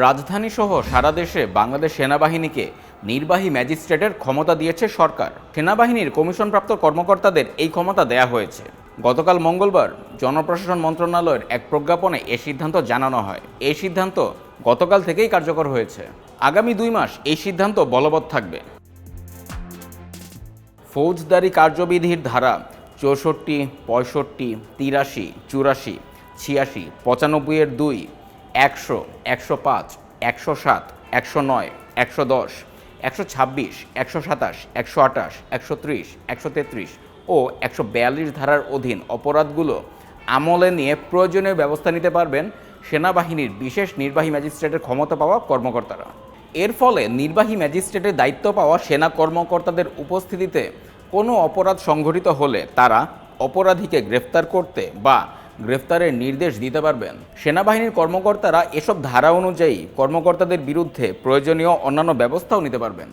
রাজধানীসহ সারা দেশে বাংলাদেশ সেনাবাহিনীকে নির্বাহী ম্যাজিস্ট্রেটের ক্ষমতা দিয়েছে সরকার। সেনাবাহিনীর কমিশনপ্রাপ্ত কর্মকর্তাদের এই ক্ষমতা দেয়া হয়েছে। গতকাল মঙ্গলবার জনপ্রশাসন মন্ত্রণালয়ের এক প্রজ্ঞাপনে এ সিদ্ধান্ত জানানো হয়। এই সিদ্ধান্ত গতকাল থেকেই কার্যকর হয়েছে। আগামী ২ মাস এই সিদ্ধান্ত বলবৎ থাকবে। ফৌজদারি কার্যবিধির ধারা ৬৪, ৬৫, ৮৩, ৮৪, ৮৬, ৯৫ এর ২, ১০০, ১০৫, ১০৭, ১০৯, ১১০, ১২৬, ১২৭, ১২৮, ১৩০, ১৩৩ ও ১৪২ ধারার অধীন অপরাধগুলো আমলে নিয়ে প্রয়োজনীয় ব্যবস্থা নিতে পারবেন সেনাবাহিনীর বিশেষ নির্বাহী ম্যাজিস্ট্রেটের ক্ষমতা পাওয়া কর্মকর্তারা। এর ফলে নির্বাহী ম্যাজিস্ট্রেটের দায়িত্ব পাওয়া সেনা কর্মকর্তাদের উপস্থিতিতে কোনো অপরাধ সংঘটিত হলে তারা অপরাধীকে গ্রেফতার করতে বা গ্রেফতারের নির্দেশ দিতে পারবেন। সেনাবাহিনীর কর্মকর্তারা এসব ধারা অনুযায়ী কর্মকর্তাদের বিরুদ্ধে প্রয়োজনীয় অন্যান্য ব্যবস্থাও নিতে পারবেন।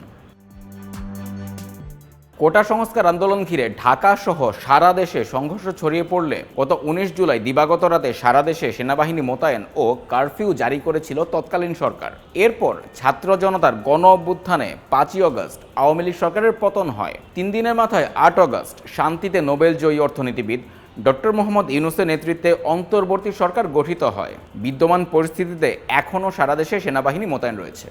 কোটা সংস্কার আন্দোলন ঘিরে ঢাকা সহ সারা দেশে সংঘর্ষ ছড়িয়ে পড়লে গত ১৯ জুলাই দিবাগত রাতে সারা দেশে সেনাবাহিনী মোতায়েন ও কারফিউ জারি করেছিল তৎকালীন সরকার। এরপর ছাত্র জনতার গণ অভ্যুত্থানে ৫ই আগস্ট আওয়ামী লীগ সরকারের পতন হয়। ৩ দিনের মাথায় ৮ আগস্ট শান্তিতে নোবেলজয়ী অর্থনীতিবিদ ডক্টর মোহাম্মদ ইউনূসের নেতৃত্বে অন্তর্বর্তী সরকার গঠিত হয়। বিদ্যমান পরিস্থিতিতে এখনও সারা দেশে সেনাবাহিনী মোতায়েন রয়েছে।